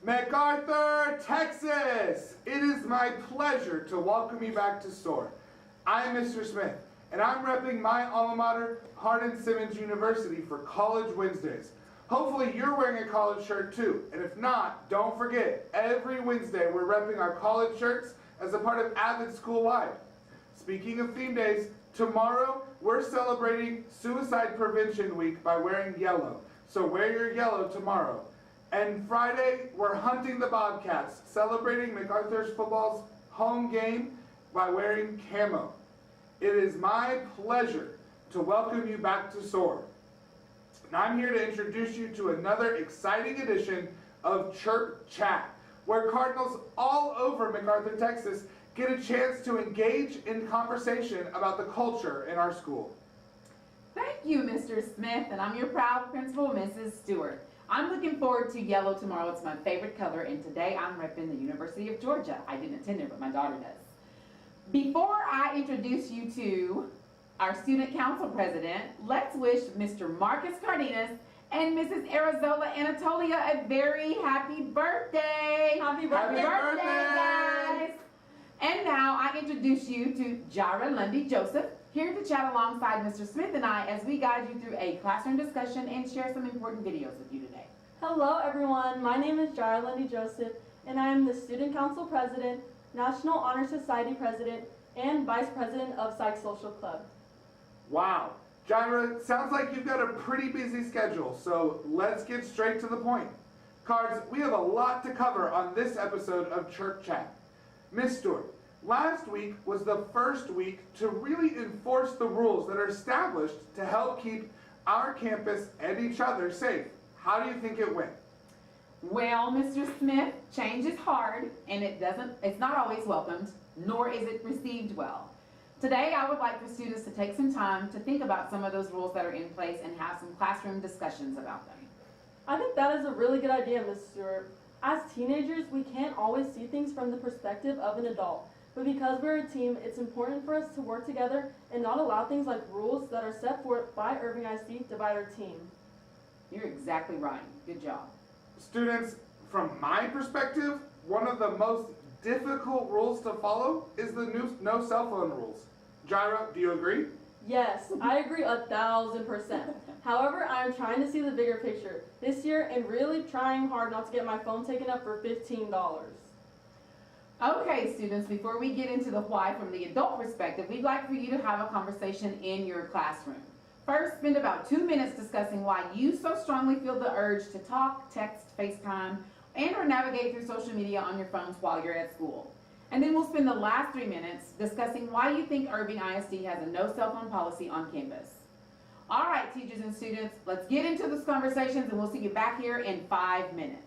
MacArthur, Texas! It is my pleasure to welcome you back to SOAR. I'm Mr. Smith, and I'm repping my alma mater, Hardin-Simmons University, for College Wednesdays. Hopefully you're wearing a college shirt too, and if not, don't forget, every Wednesday we're repping our college shirts as a part of Avid School-wide. Speaking of theme days, tomorrow we're celebrating Suicide Prevention Week by wearing yellow, so wear your yellow tomorrow. And Friday, we're hunting the Bobcats, celebrating MacArthur's football's home game by wearing camo. It is my pleasure to welcome you back to SOAR. And I'm here to introduce you to another exciting edition of Chirp Chat, where Cardinals all over MacArthur, Texas get a chance to engage in conversation about the culture in our school. Thank you, Mr. Smith, and I'm your proud principal, Mrs. Stewart. I'm looking forward to yellow tomorrow. It's my favorite color, and today I'm repping the University of Georgia. I didn't attend there, but my daughter does. Before I introduce you to our student council president, let's wish Mr. Marcus Cardinals and Mrs. Arizola Anatolia a very happy birthday. Happy birthday, guys. And now I introduce you to Jara Lundy Joseph, here to chat alongside Mr. Smith and I as we guide you through a classroom discussion and share some important videos with you today. Hello everyone, my name is Jara Lundy Joseph and I am the Student Council President, National Honor Society President, and Vice President of Psych Social Club. Wow, Jara, sounds like you've got a pretty busy schedule, so let's get straight to the point. Cards, we have a lot to cover on this episode of Chirp Chat. Miss Stewart, last week was the first week to really enforce the rules that are established to help keep our campus and each other safe. How do you think it went? Well, Mr. Smith, change is hard and it's not always welcomed, nor is it received well. Today, I would like for students to take some time to think about some of those rules that are in place and have some classroom discussions about them. I think that is a really good idea, Ms. Stewart. As teenagers, we can't always see things from the perspective of an adult. But because we're a team, it's important for us to work together and not allow things like rules that are set forth by Irving IC divide our team. You're exactly right. Good job. Students, from my perspective, one of the most difficult rules to follow is the no cell phone rules. Jara, do you agree? Yes, I agree 1000%. However, I am trying to see the bigger picture this year and really trying hard not to get my phone taken up for $15. Okay, students, before we get into the why from the adult perspective, we'd like for you to have a conversation in your classroom. First, spend about 2 minutes discussing why you so strongly feel the urge to talk, text, FaceTime, and or navigate through social media on your phones while you're at school. And then we'll spend the last 3 minutes discussing why you think Irving ISD has a no cell phone policy on campus. All right, teachers and students, let's get into those conversations and we'll see you back here in 5 minutes.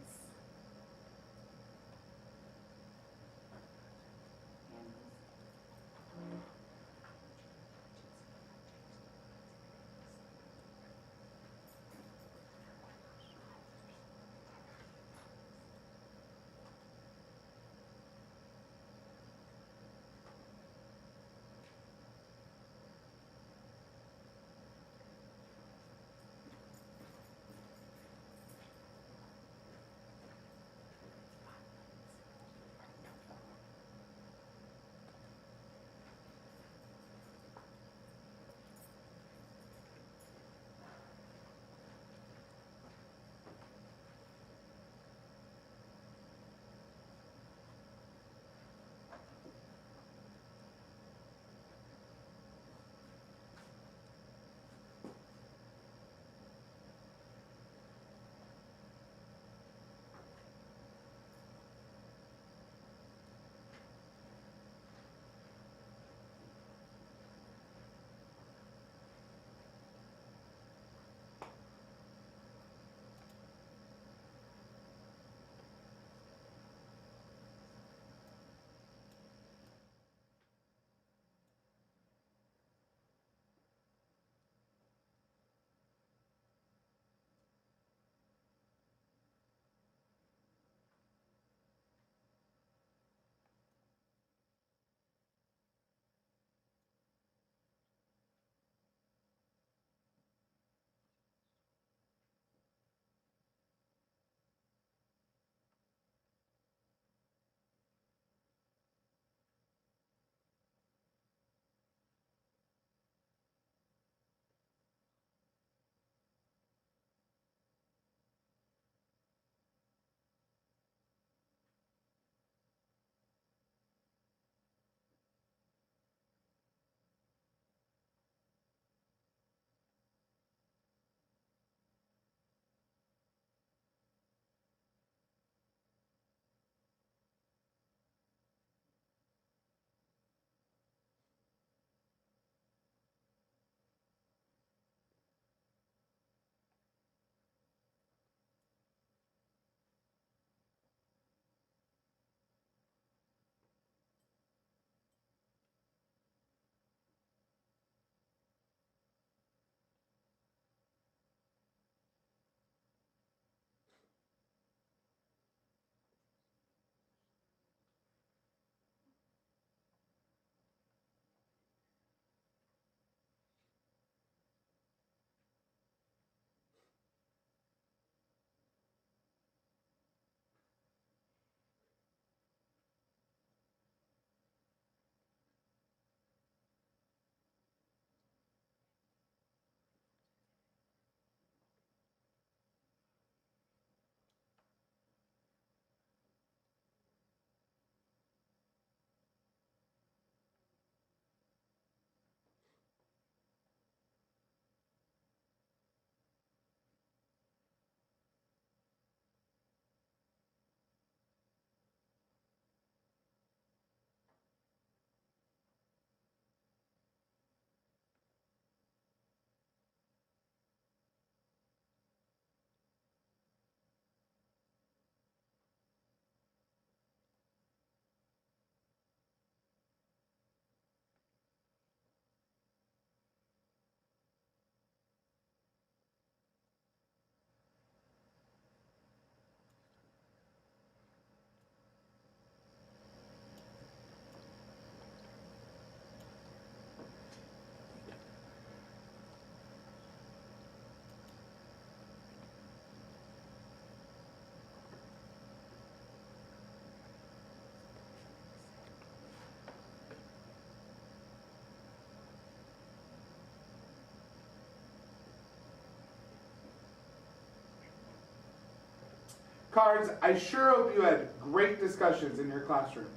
Cards, I sure hope you had great discussions in your classroom.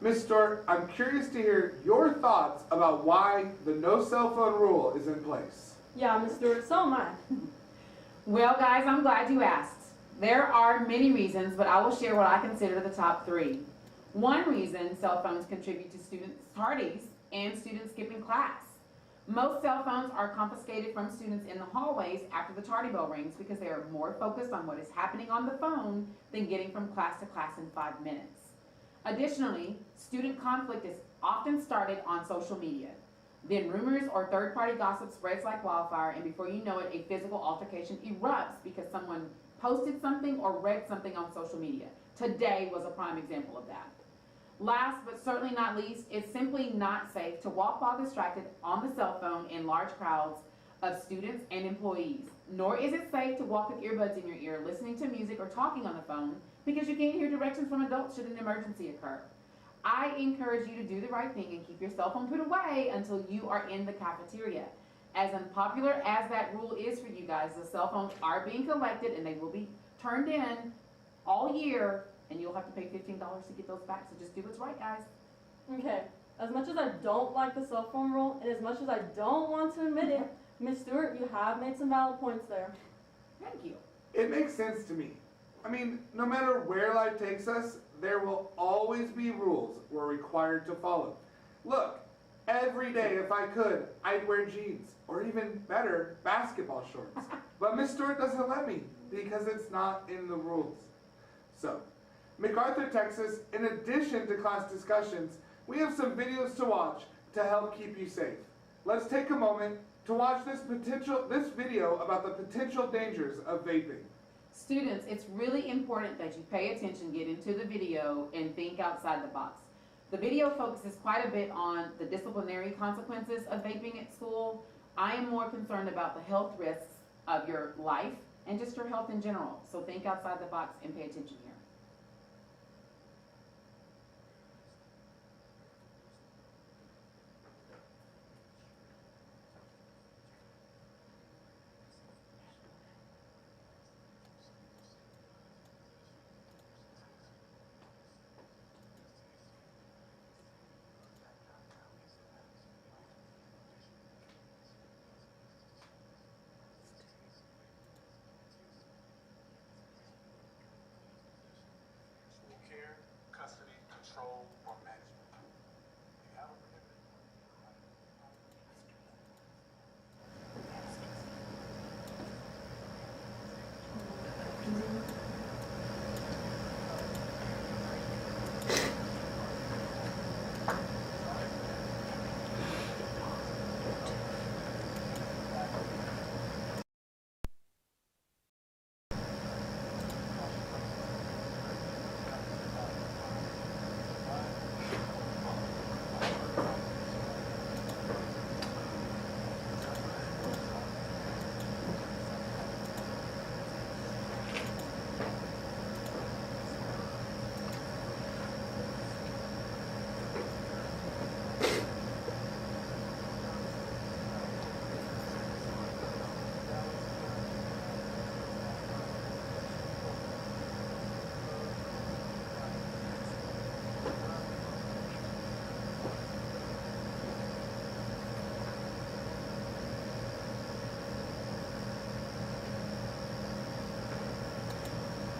Ms. Stewart, I'm curious to hear your thoughts about why the no cell phone rule is in place. Yeah, Ms. Stewart, so am I. Well, guys, I'm glad you asked. There are many reasons, but I will share what I consider the top 3. One reason cell phones contribute to students' tardies and students skipping class. Most cell phones are confiscated from students in the hallways after the tardy bell rings because they are more focused on what is happening on the phone than getting from class to class in 5 minutes. Additionally, student conflict is often started on social media. Then rumors or third-party gossip spreads like wildfire, and before you know it, a physical altercation erupts because someone posted something or read something on social media. Today was a prime example of that. Last but certainly not least, it's simply not safe to walk while distracted on the cell phone in large crowds of students and employees. Nor is it safe to walk with earbuds in your ear listening to music or talking on the phone because you can't hear directions from adults should an emergency occur. I encourage you to do the right thing and keep your cell phone put away until you are in the cafeteria. As unpopular as that rule is for you guys, the cell phones are being collected and they will be turned in all year, and you'll have to pay $15 to get those back, so just do what's right, guys. Okay, as much as I don't like the cell phone rule, and as much as I don't want to admit it, Ms. Stewart, you have made some valid points there. Thank you. It makes sense to me. I mean, no matter where life takes us, there will always be rules we're required to follow. Look, every day if I could, I'd wear jeans, or even better, basketball shorts. But Miss Stewart doesn't let me, because it's not in the rules. So, MacArthur, Texas, in addition to class discussions, we have some videos to watch to help keep you safe. Let's take a moment to watch this video about the potential dangers of vaping. Students, it's really important that you pay attention, get into the video, and think outside the box. The video focuses quite a bit on the disciplinary consequences of vaping at school. I am more concerned about the health risks of your life and just your health in general. So think outside the box and pay attention here. Care, custody, control, or management. Do you have a prohibited?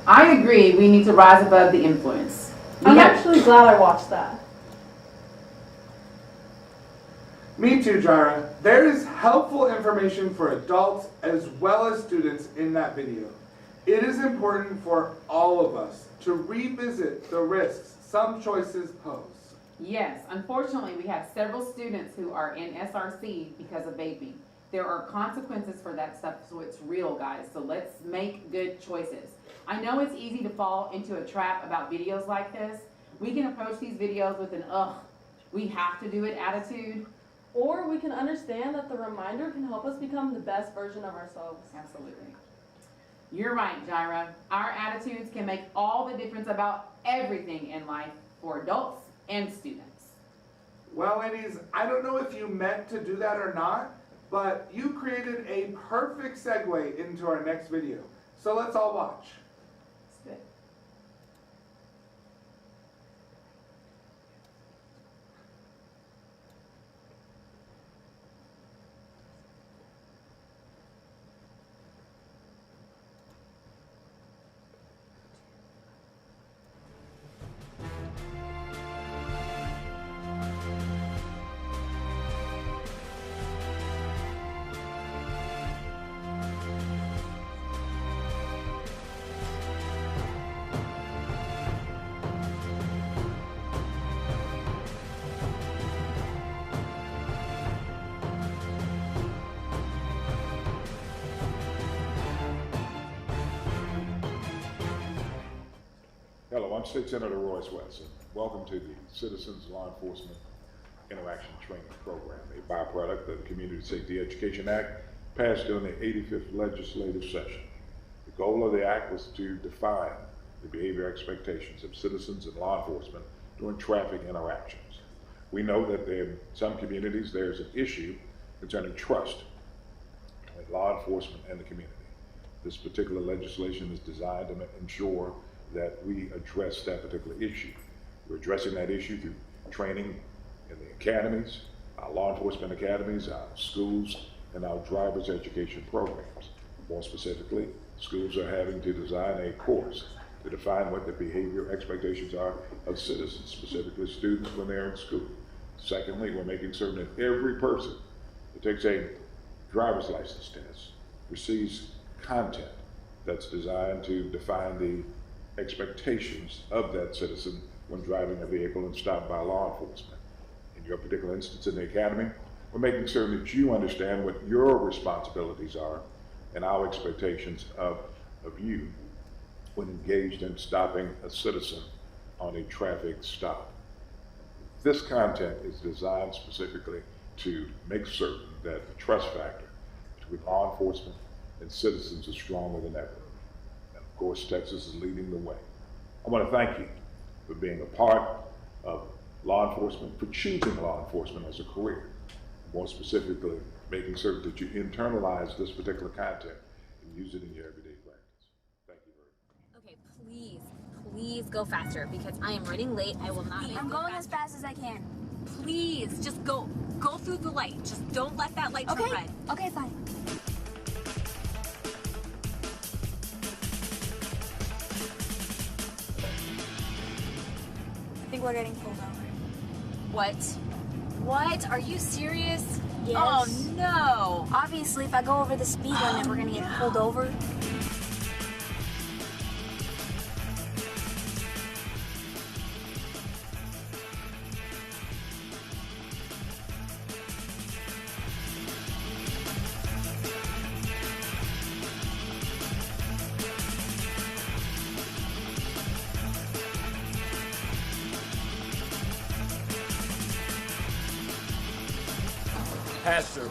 I agree, we need to rise above the influence. I'm actually glad I watched that. Me too, Jara. There is helpful information for adults as well as students in that video. It is important for all of us to revisit the risks some choices pose. Yes, unfortunately, we have several students who are in SRC because of vaping. There are consequences for that stuff, so it's real, guys. So let's make good choices. I know it's easy to fall into a trap about videos like this. We can approach these videos with an we have to do it attitude. Or we can understand that the reminder can help us become the best version of ourselves. Absolutely. You're right, Jira. Our attitudes can make all the difference about everything in life for adults and students. Well, ladies, I don't know if you meant to do that or not, but you created a perfect segue into our next video. So let's all watch. It's good. I'm State Senator Royce West, and welcome to the Citizens Law Enforcement Interaction Training Program, a byproduct of the Community Safety Education Act passed during the 85th legislative session. The goal of the act was to define the behavior expectations of citizens and law enforcement during traffic interactions. We know that in some communities there's an issue concerning trust between law enforcement and the community. This particular legislation is designed to ensure that we address that particular issue. We're addressing that issue through training in the academies, our law enforcement academies, our schools, and our driver's education programs. More specifically, schools are having to design a course to define what the behavior expectations are of citizens, specifically students when they're in school. Secondly, we're making certain that every person who takes a driver's license test receives content that's designed to define the expectations of that citizen when driving a vehicle and stopped by law enforcement. In your particular instance in the academy, we're making certain that you understand what your responsibilities are and our expectations of you when engaged in stopping a citizen on a traffic stop. This content is designed specifically to make certain that the trust factor between law enforcement and citizens is stronger than ever. And of course, Texas is leading the way. I want to thank you for being a part of law enforcement, for choosing law enforcement as a career. More specifically, making certain that you internalize this particular content and use it in your everyday practice. Thank you very much. Okay, please go faster because I am running late. I will not. I'm going as fast as I can. Please, just go through the light. Just don't let that light turn red. Okay, fine. I think we're getting pulled over. What? What? Are you serious? Yes. Oh no. Obviously, if I go over the speed limit, we're gonna get pulled over.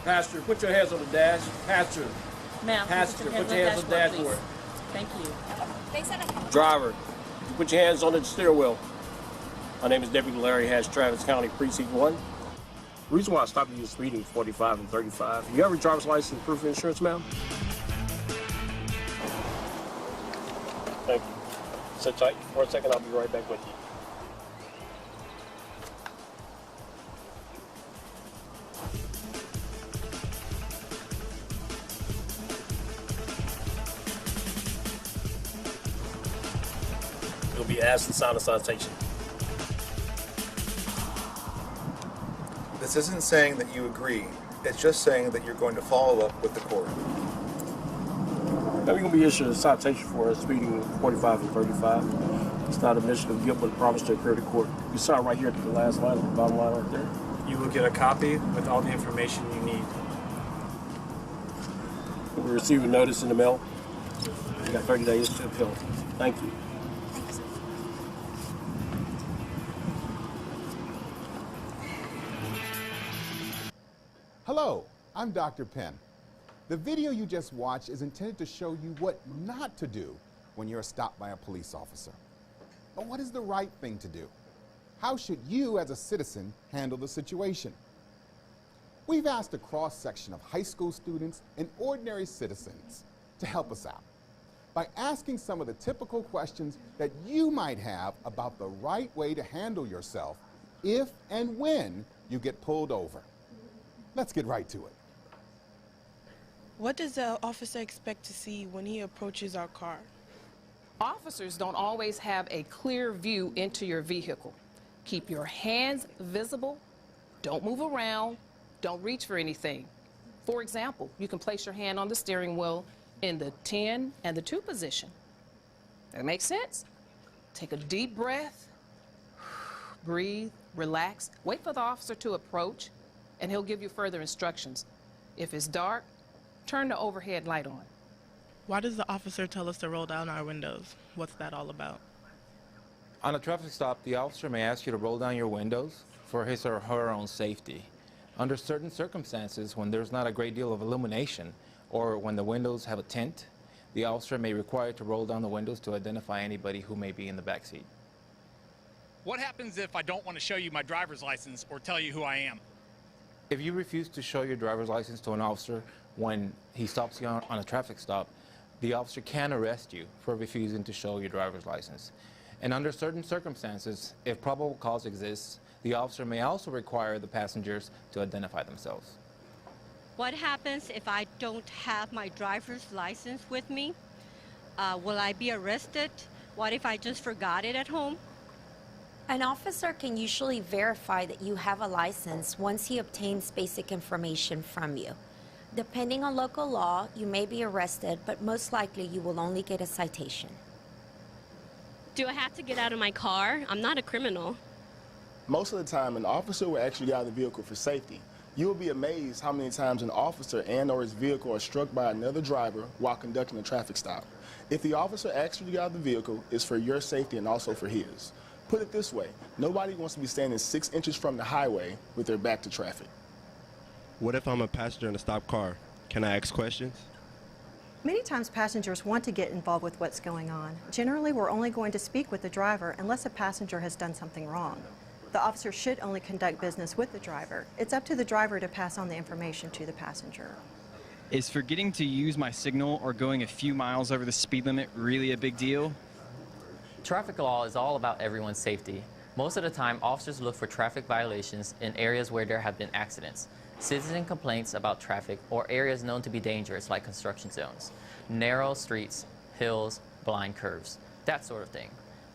Pastor, put your hands on the dash. Pastor, Ma'am, put your hands on the dashboard. Thank you. Thanks, Anna. Driver, put your hands on the steering wheel. My name is Deputy Larry Hatch, Travis County Precinct 1. The reason why I stopped you is speeding 45 and 35. You have your driver's license and proof of insurance, ma'am? Thank you. Sit tight for a second. I'll be right back with you. You'll be asked to sign a citation. This isn't saying that you agree. It's just saying that you're going to follow up with the court. Now, you're going to be issued a citation for speeding 45 and 35. It's not a admission of guilt, but a promise to appear to court. You sign right here at the last line, at the bottom line right there. You will get a copy with all the information you need. You'll be receiving notice in the mail. You got 30 days to appeal. Thank you. Hello, I'm Dr. Penn. The video you just watched is intended to show you what not to do when you're stopped by a police officer. But what is the right thing to do? How should you as a citizen handle the situation? We've asked a cross-section of high school students and ordinary citizens to help us out by asking some of the typical questions that you might have about the right way to handle yourself if and when you get pulled over. Let's get right to it. What does the officer expect to see when he approaches our car? Officers don't always have a clear view into your vehicle. Keep your hands visible, don't move around, don't reach for anything. For example, you can place your hand on the steering wheel in the 10 and the 2 position. That makes sense? Take a deep breath, breathe, relax, wait for the officer to approach, and he'll give you further instructions. If it's dark, turn the overhead light on. Why does the officer tell us to roll down our windows? What's that all about? On a traffic stop, the officer may ask you to roll down your windows for his or her own safety. Under certain circumstances, when there's not a great deal of illumination or when the windows have a tint, the officer may require you to roll down the windows to identify anybody who may be in the back seat. What happens if I don't want to show you my driver's license or tell you who I am? If you refuse to show your driver's license to an officer when he stops you on a traffic stop, the officer can arrest you for refusing to show your driver's license. And under certain circumstances, if probable cause exists, the officer may also require the passengers to identify themselves. What happens if I don't have my driver's license with me? Will I be arrested? What if I just forgot it at home? An officer can usually verify that you have a license once he obtains basic information from you. Depending on local law, you may be arrested, but most likely you will only get a citation. Do I have to get out of my car? I'm not a criminal. Most of the time, an officer will actually get out of the vehicle for safety. You will be amazed how many times an officer and/or his vehicle are struck by another driver while conducting a traffic stop. If the officer asks you to get out of the vehicle, it's for your safety and also for his. Put it this way, nobody wants to be standing 6 inches from the highway with their back to traffic. What if I'm a passenger in a stopped car? Can I ask questions? Many times passengers want to get involved with what's going on. Generally, we're only going to speak with the driver unless a passenger has done something wrong. The officer should only conduct business with the driver. It's up to the driver to pass on the information to the passenger. Is forgetting to use my signal or going a few miles over the speed limit really a big deal? Traffic law is all about everyone's safety. Most of the time, officers look for traffic violations in areas where there have been accidents, citizen complaints about traffic, or areas known to be dangerous like construction zones, narrow streets, hills, blind curves, that sort of thing.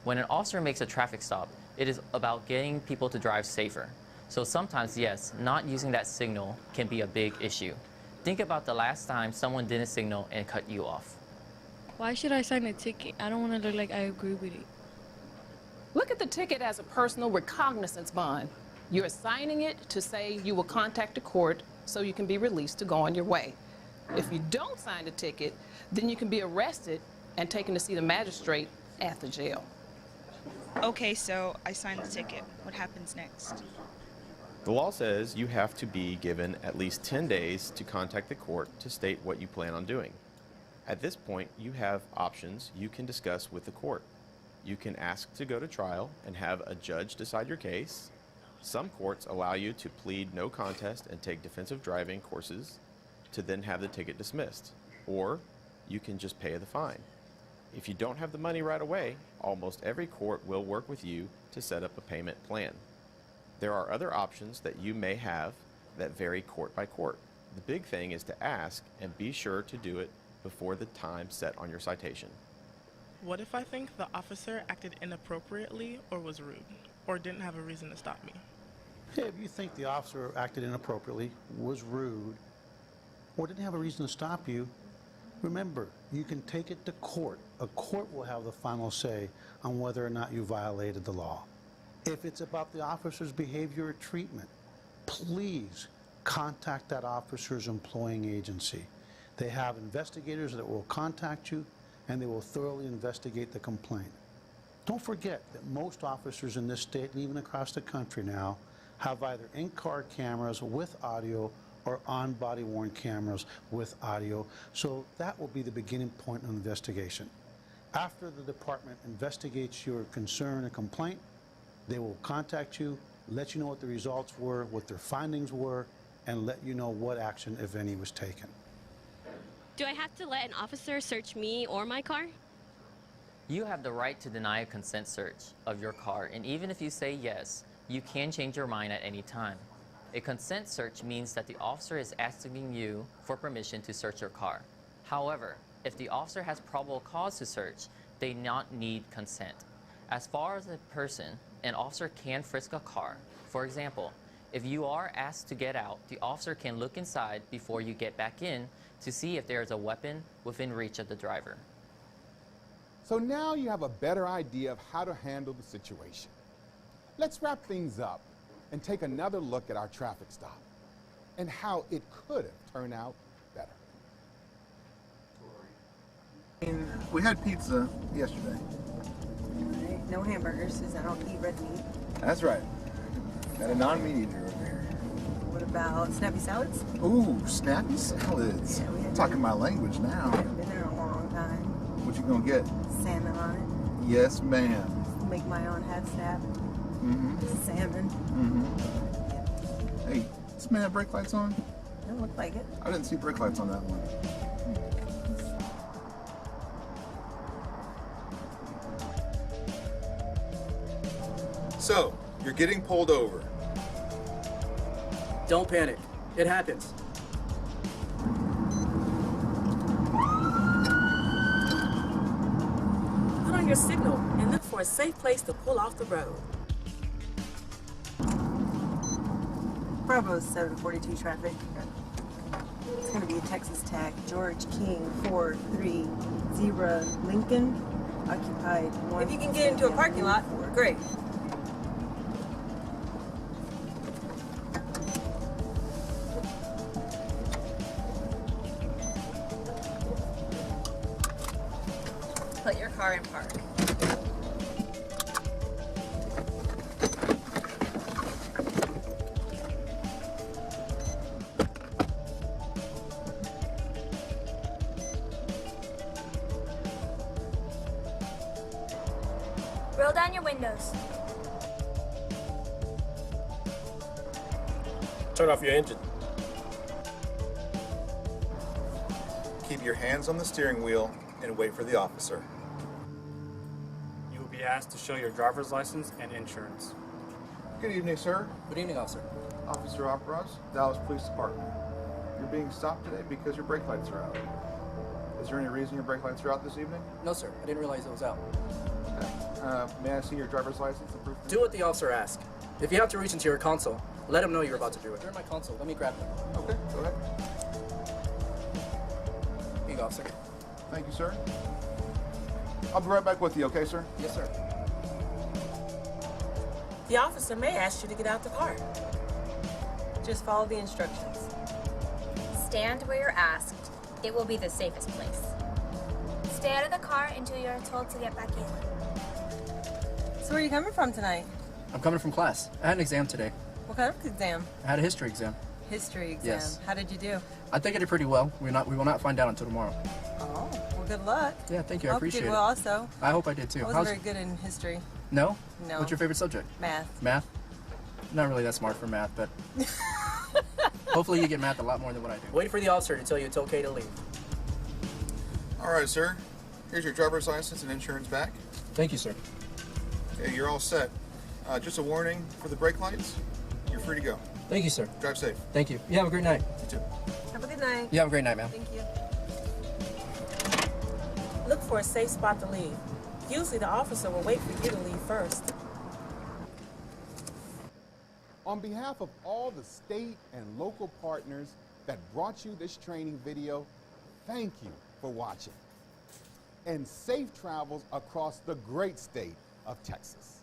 When an officer makes a traffic stop, it is about getting people to drive safer. So sometimes, yes, not using that signal can be a big issue. Think about the last time someone didn't signal and cut you off. Why should I sign a ticket? I don't want to look like I agree with it. Look at the ticket as a personal recognizance bond. You're signing it to say you will contact the court so you can be released to go on your way. If you don't sign the ticket, then you can be arrested and taken to see the magistrate at the jail. Okay, so I signed the ticket. What happens next? The law says you have to be given at least 10 days to contact the court to state what you plan on doing. At this point, you have options you can discuss with the court. You can ask to go to trial and have a judge decide your case. Some courts allow you to plead no contest and take defensive driving courses to then have the ticket dismissed. Or you can just pay the fine. If you don't have the money right away, almost every court will work with you to set up a payment plan. There are other options that you may have that vary court by court. The big thing is to ask and be sure to do it before the time set on your citation. What if I think the officer acted inappropriately or was rude or didn't have a reason to stop me? If you think the officer acted inappropriately, was rude, or didn't have a reason to stop you, remember, you can take it to court. A court will have the final say on whether or not you violated the law. If it's about the officer's behavior or treatment, please contact that officer's employing agency. They have investigators that will contact you, and they will thoroughly investigate the complaint. Don't forget that most officers in this state, and even across the country now, have either in-car cameras with audio or on-body-worn cameras with audio, so that will be the beginning point of investigation. After the department investigates your concern or complaint, they will contact you, let you know what the results were, what their findings were, and let you know what action, if any, was taken. Do I have to let an officer search me or my car? You have the right to deny a consent search of your car, and even if you say yes, you can change your mind at any time. A consent search means that the officer is asking you for permission to search your car. However, if the officer has probable cause to search, they do not need consent. As far as a person, an officer can frisk a car. For example, if you are asked to get out, the officer can look inside before you get back in to see if there is a weapon within reach of the driver. So now you have a better idea of how to handle the situation. Let's wrap things up and take another look at our traffic stop and how it could have turned out better. We had pizza yesterday. No hamburgers, since I don't eat red meat. That's right. Got a non-meat eater over here. What about snappy salads? Ooh, snappy salads. Yeah, we had Talking my language now. haven't been there in a long time. What you gonna get? Salmon on it. Yes, ma'am. Make my own half snap. Mm-hmm. Salmon. Mm-hmm. Hey, this man have brake lights on? Don't look like it. I didn't see brake lights on that one. So, you're getting pulled over. Don't panic. It happens. Put on your signal and look for a safe place to pull off the road. Bravo 742 traffic. It's going to be a Texas tag. George King 430 Lincoln. Occupied one. If you can get into a parking lot, great. Put your car in park. Roll down your windows. Turn off your engine. Keep your hands on the steering wheel and wait for the officer. You will be asked to show your driver's license and insurance. Good evening, sir. Good evening, officer. Officer Opros, Dallas Police Department. You're being stopped today because your brake lights are out. Is there any reason your brake lights are out this evening? No, sir. I didn't realize it was out. Okay. May I see your driver's license and proof? Do what the officer asks. If you have to reach into your console, let him know you're about to do it. They're in my console. Let me grab them. Okay, go ahead. Here you go, officer. Thank you, sir. I'll be right back with you, okay, sir? Yes, sir. The officer may ask you to get out the car. Just follow the instructions. Stand where you're asked. It will be the safest place. Stay out of the car until you're told to get back in. So where are you coming from tonight? I'm coming from class. I had an exam today. What kind of exam? I had a history exam. History exam. Yes. How did you do? I think I did pretty well. We will not find out until tomorrow. Oh, well, good luck. Yeah, thank you. I hope appreciate you did it. well also. I hope I did too. I wasn't very good in history. No? No. What's your favorite subject? Math. Math? Not really that smart for math, but hopefully you get math a lot more than what I do. Wait for the officer to tell you it's okay to leave. All right, sir. Here's your driver's license and insurance back. Thank you, sir. Okay, you're all set. Just a warning for the brake lights. You're free to go. Thank you, sir. Drive safe. Thank you. You have a great night. You too. Have a good night. You have a great night, ma'am. Thank you. Look for a safe spot to leave. Usually the officer will wait for you to leave first. On behalf of all the state and local partners that brought you this training video, thank you for watching. And safe travels across the great state of Texas.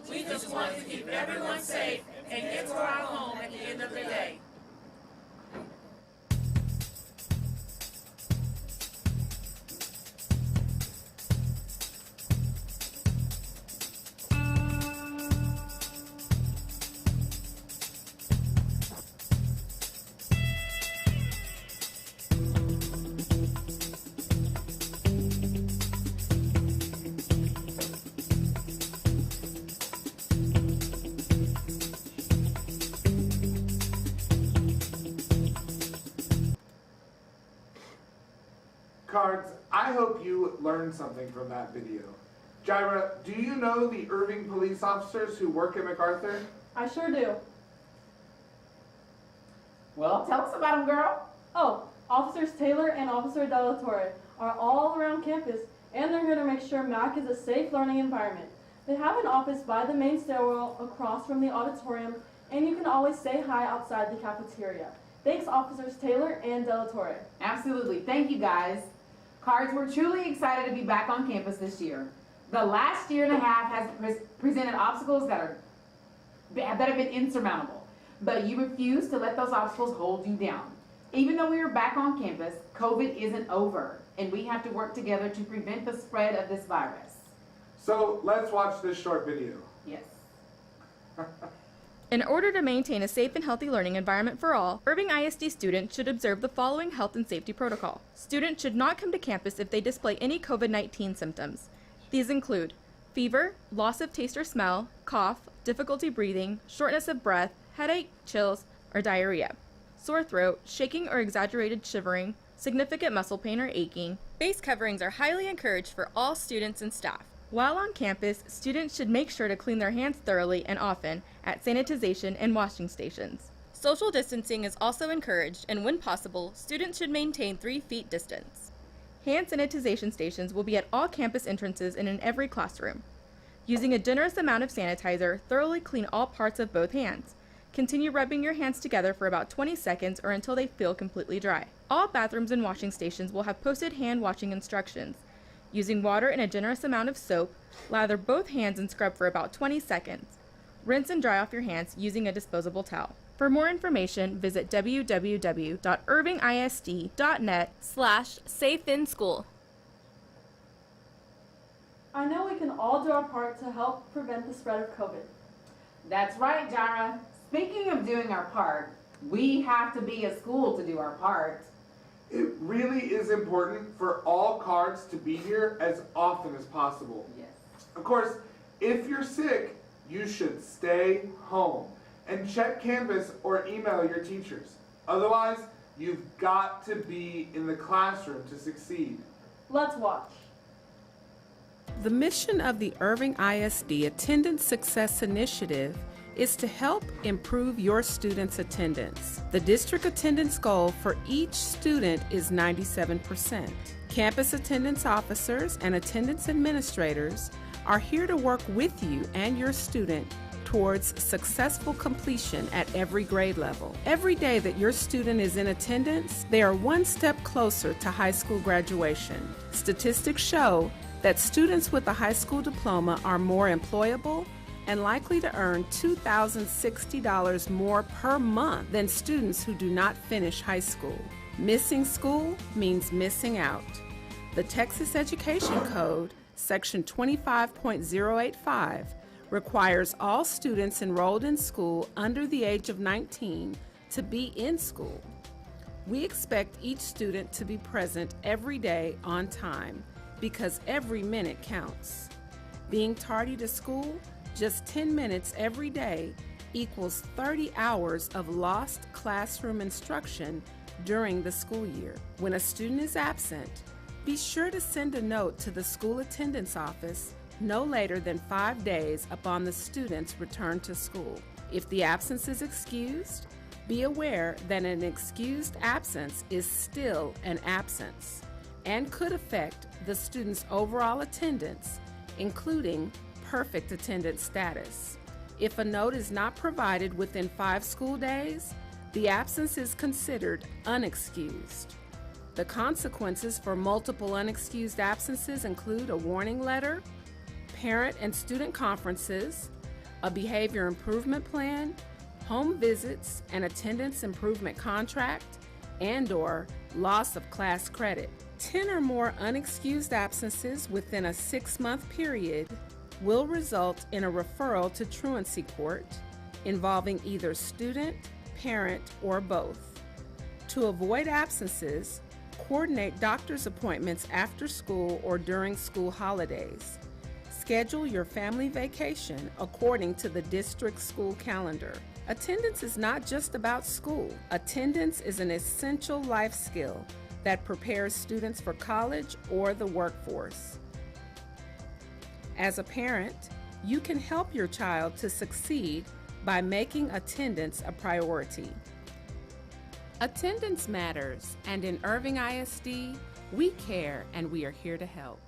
We just want to keep everyone safe and get to our home at the end of the day. Cards, I hope you learned something from that video. Jaira, do you know the Irving police officers who work at MacArthur? I sure do. Well, tell us about them, girl. Oh, Officers Taylor and Officer Della Torre are all around campus, and they're here to make sure Mac is a safe learning environment. They have an office by the main stairwell across from the auditorium, and you can always say hi outside the cafeteria. Thanks, Officers Taylor and Della Torre. Absolutely. Thank you, guys. Cards, we're truly excited to be back on campus this year. The last year and a half has presented obstacles that have been insurmountable, but you refuse to let those obstacles hold you down. Even though we are back on campus, COVID isn't over, and we have to work together to prevent the spread of this virus. So let's watch this short video. Yes. In order to maintain a safe and healthy learning environment for all, Irving ISD students should observe the following health and safety protocol. Students should not come to campus if they display any COVID-19 symptoms. These include fever, loss of taste or smell, cough, difficulty breathing, shortness of breath, headache, chills, or diarrhea, sore throat, shaking or exaggerated shivering, significant muscle pain or aching. Face coverings are highly encouraged for all students and staff. While on campus, students should make sure to clean their hands thoroughly and often at sanitization and washing stations. Social distancing is also encouraged, and when possible, students should maintain 3 feet distance. Hand sanitization stations will be at all campus entrances and in every classroom. Using a generous amount of sanitizer, thoroughly clean all parts of both hands. Continue rubbing your hands together for about 20 seconds or until they feel completely dry. All bathrooms and washing stations will have posted hand washing instructions. Using water and a generous amount of soap, lather both hands and scrub for about 20 seconds. Rinse and dry off your hands using a disposable towel. For more information, visit www.irvingisd.net/safeinschool. I know we can all do our part to help prevent the spread of COVID. That's right, Jara. Speaking of doing our part, we have to be a school to do our part. It really is important for all cards to be here as often as possible. Yes. Of course, if you're sick, you should stay home and check campus or email your teachers. Otherwise, you've got to be in the classroom to succeed. Let's watch. The mission of the Irving ISD Attendance Success Initiative is to help improve your students' attendance. The district attendance goal for each student is 97%. Campus attendance officers and attendance administrators are here to work with you and your student towards successful completion at every grade level. Every day that your student is in attendance, they are one step closer to high school graduation. Statistics show that students with a high school diploma are more employable and likely to earn $2,060 more per month than students who do not finish high school. Missing school means missing out. The Texas Education Code, Section 25.085, requires all students enrolled in school under the age of 19 to be in school. We expect each student to be present every day on time because every minute counts. Being tardy to school, just 10 minutes every day, equals 30 hours of lost classroom instruction during the school year. When a student is absent, be sure to send a note to the school attendance office no later than 5 days upon the student's return to school. If the absence is excused, be aware that an excused absence is still an absence and could affect the student's overall attendance, including perfect attendance status. If a note is not provided within 5 school days, the absence is considered unexcused. The consequences for multiple unexcused absences include a warning letter, parent and student conferences, a behavior improvement plan, home visits, an attendance improvement contract, and/or loss of class credit. 10 or more unexcused absences within a 6-month period will result in a referral to truancy court involving either student, parent, or both. To avoid absences, coordinate doctor's appointments after school or during school holidays. Schedule your family vacation according to the district school calendar. Attendance is not just about school. Attendance is an essential life skill that prepares students for college or the workforce. As a parent, you can help your child to succeed by making attendance a priority. Attendance matters, and in Irving ISD, we care and we are here to help.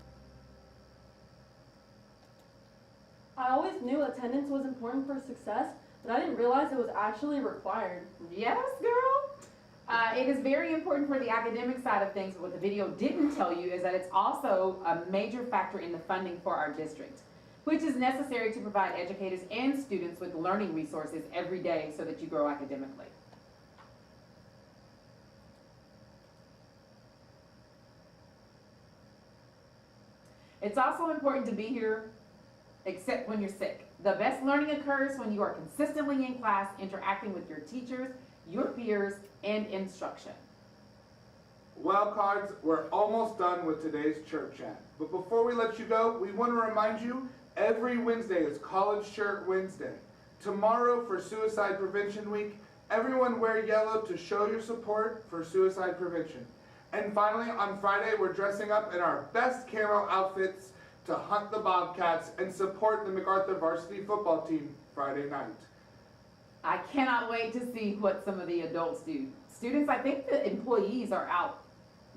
I always knew attendance was important for success, but I didn't realize it was actually required. Yes, girl. It is very important for the academic side of things, but what the video didn't tell you is that it's also a major factor in the funding for our district, which is necessary to provide educators and students with learning resources every day so that you grow academically. It's also important to be here except when you're sick. The best learning occurs when you are consistently in class, interacting with your teachers, your peers, and instruction. Well, Cards, we're almost done with today's church chat. But before we let you go, we want to remind you, every Wednesday is College Shirt Wednesday. Tomorrow for Suicide Prevention Week, everyone wear yellow to show your support for suicide prevention. And finally, on Friday, we're dressing up in our best camo outfits to hunt the Bobcats and support the MacArthur varsity football team Friday night. I cannot wait to see what some of the adults do. Students, I think the employees are out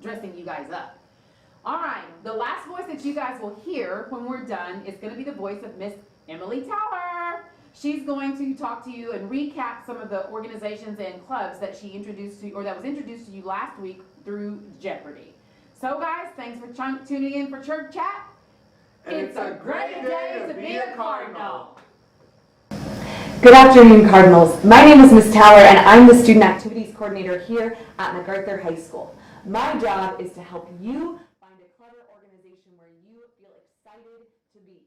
dressing you guys up. All right, the last voice that you guys will hear when we're done is going to be the voice of Miss Emily Tower. She's going to talk to you and recap some of the organizations and clubs that she introduced to you, or that was introduced to you last week through Jeopardy. So guys, thanks for tuning in for Church Chat. It's a great day to be a Cardinal. Good afternoon, Cardinals. My name is Ms. Tower, and I'm the Student Activities Coordinator here at MacArthur High School. My job is to help you find a clever organization where you feel excited to be.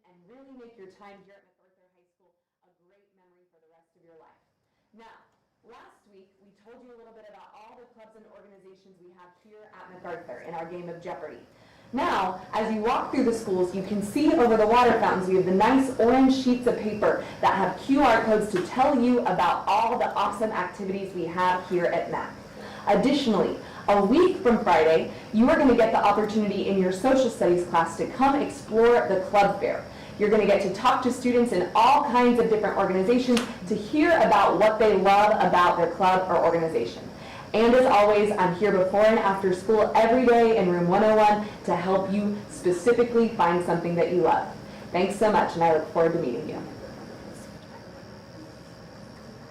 And really make your time here at MacArthur High School a great memory for the rest of your life. Now, last week we told you a little bit about all the clubs and organizations we have here at MacArthur in our game of Jeopardy. Now, as you walk through the schools, you can see over the water fountains we have the nice orange sheets of paper that have QR codes to tell you about all the awesome activities we have here at MAC. Additionally, a week from Friday, you are going to get the opportunity in your social studies class to come explore the club fair. You're going to get to talk to students in all kinds of different organizations to hear about what they love about their club or organization. And as always, I'm here before and after school every day in room 101 to help you specifically find something that you love. Thanks so much, and I look forward to meeting you.